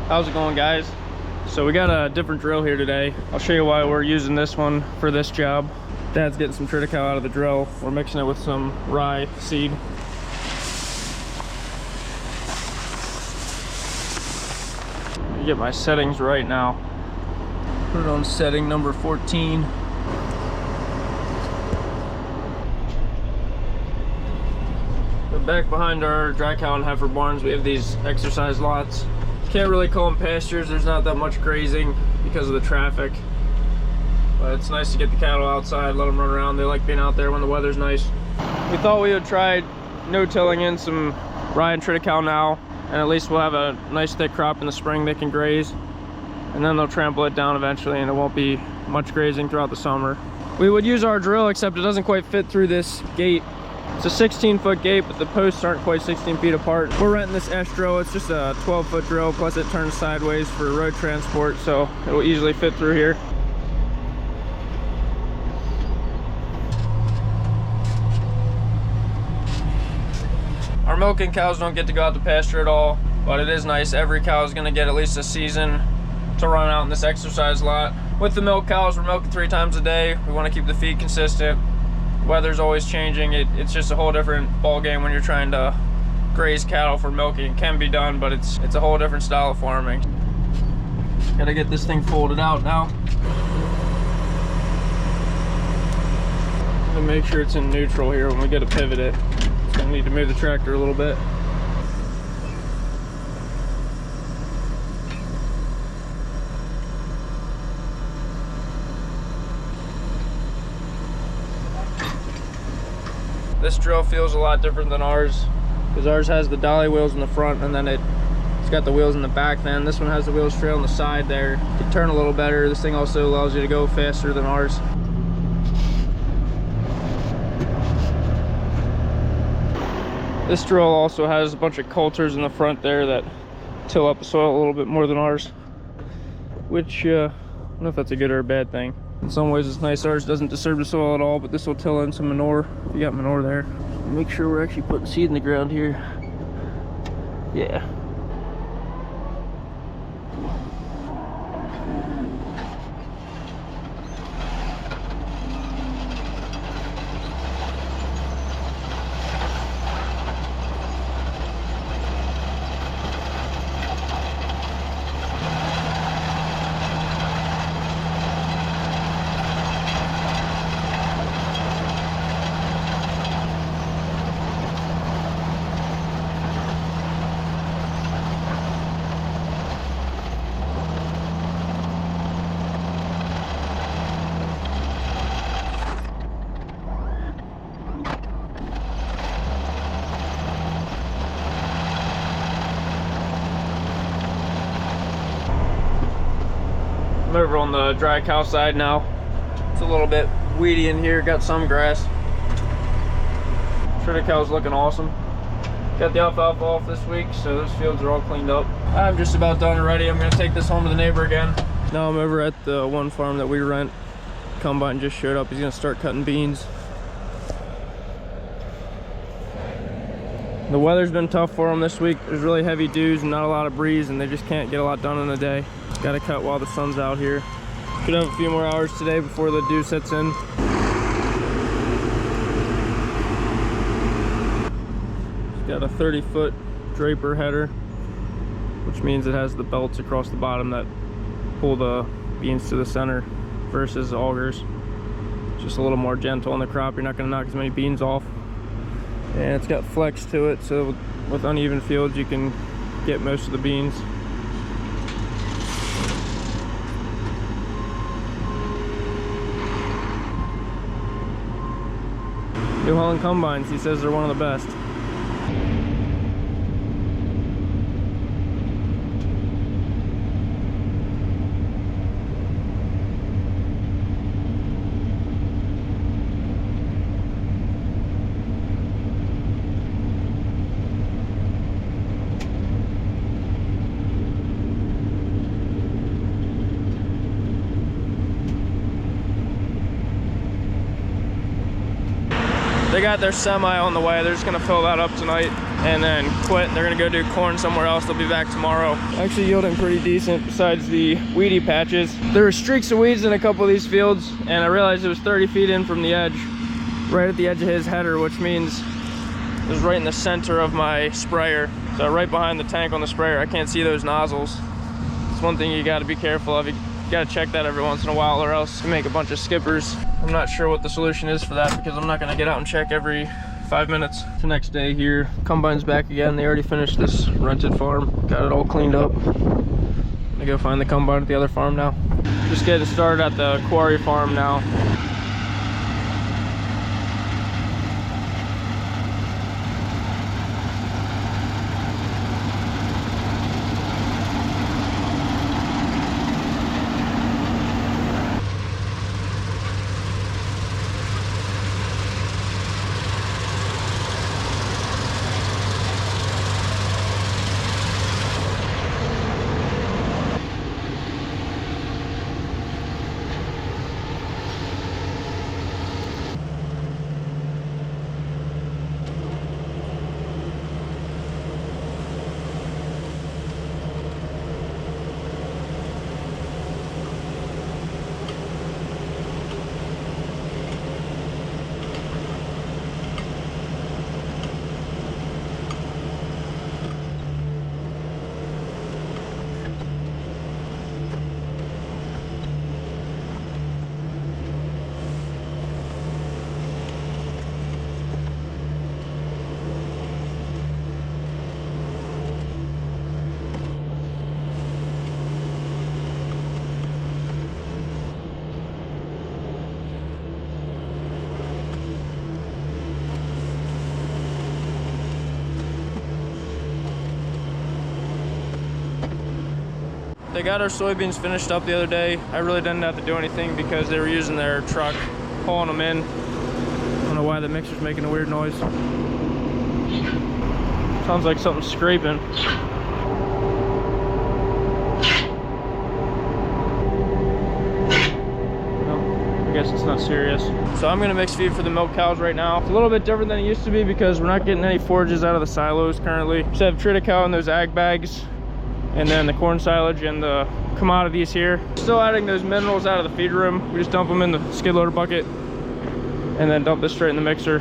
How's it going, guys? So we got a different drill here today. I'll show you why we're using this one for this job. Dad's getting some triticale out of the drill. We're mixing it with some rye seed. Get my settings right now. Put it on setting number 14. Back behind our dry cow and heifer barns, we have these exercise lots. Can't really call them pastures. There's not that much grazing because of the traffic. But it's nice to get the cattle outside, let them run around. They like being out there when the weather's nice. We thought we would try no-tilling in some rye and triticale now, and at least we'll have a nice thick crop in the spring they can graze. And then they'll trample it down eventually, and it won't be much grazing throughout the summer. We would use our drill, except it doesn't quite fit through this gate. It's a 16-foot gate, but the posts aren't quite 16 feet apart. We're renting this S drill. It's just a 12-foot drill, plus it turns sideways for road transport, so it'll easily fit through here. Our milking cows don't get to go out to pasture at all, but it is nice. Every cow is going to get at least a season to run out in this exercise lot. With the milk cows, we're milking 3 times a day. We want to keep the feed consistent. Weather's always changing. It's just a whole different ball game when you're trying to graze cattle for milking. It can be done, but it's a whole different style of farming. Gotta get this thing folded out now. And make sure it's in neutral here when we get to pivot it. It's gonna need to move the tractor a little bit. This drill feels a lot different than ours, because ours has the dolly wheels in the front, and then it's got the wheels in the back. Then this one has the wheels straight on the side there. You can turn a little better. This thing also allows you to go faster than ours. This drill also has a bunch of coulters in the front there that till up the soil a little bit more than ours, which I don't know if that's a good or a bad thing. In some ways it's nice. Ours doesn't disturb the soil at all, but this will till in some manure if you got manure there. Make sure we're actually putting seed in the ground here. Yeah. Over on the dry cow side now. It's a little bit weedy in here, got some grass. Triticale's looking awesome. Got the alfalfa off this week, so those fields are all cleaned up. I'm just about done already. I'm gonna take this home to the neighbor again. Now I'm over at the one farm that we rent. Combine just showed up. He's gonna start cutting beans. The weather's been tough for them this week. There's really heavy dews and not a lot of breeze, and they just can't get a lot done in a day. Gotta cut while the sun's out here. Could have a few more hours today before the dew sets in. It's got a 30-foot draper header, which means it has the belts across the bottom that pull the beans to the center versus augers. Just a little more gentle on the crop. You're not gonna knock as many beans off. And it's got flex to it, so with uneven fields you can get most of the beans. New Holland combines, he says they're one of the best. They got their semi on the way. They're just gonna fill that up tonight and then quit. They're gonna go do corn somewhere else. They'll be back tomorrow. Actually yielding pretty decent besides the weedy patches. There were streaks of weeds in a couple of these fields, and I realized it was 30 feet in from the edge, right at the edge of his header, which means it was right in the center of my sprayer. So right behind the tank on the sprayer, I can't see those nozzles. It's one thing you gotta be careful of. You gotta check that every once in a while, or else you make a bunch of skippers. I'm not sure what the solution is for that, because I'm not gonna get out and check every 5 minutes. It's the next day here. Combine's back again. They already finished this rented farm. Got it all cleaned up. I'm gonna go find the combine at the other farm now. Just getting started at the quarry farm now. They got our soybeans finished up the other day. I really didn't have to do anything because they were using their truck, hauling them in. I don't know why the mixer's making a weird noise. Sounds like something's scraping. Well, I guess it's not serious. So I'm gonna mix feed for the milk cows right now. It's a little bit different than it used to be because we're not getting any forages out of the silos currently. Just have triticale in those ag bags, and then the corn silage and the commodities here. Still adding those minerals out of the feed room. We just dump them in the skid loader bucket and then dump this straight in the mixer.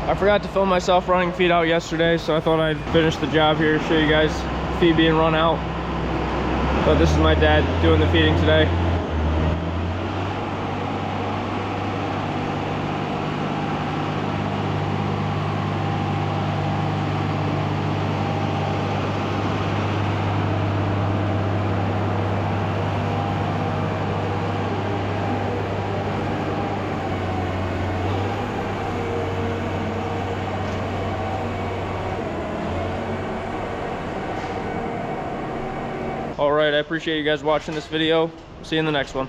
I forgot to film myself running feed out yesterday, so I thought I'd finish the job here, show you guys feed being run out. But this is my dad doing the feeding today. All right, I appreciate you guys watching this video. See you in the next one.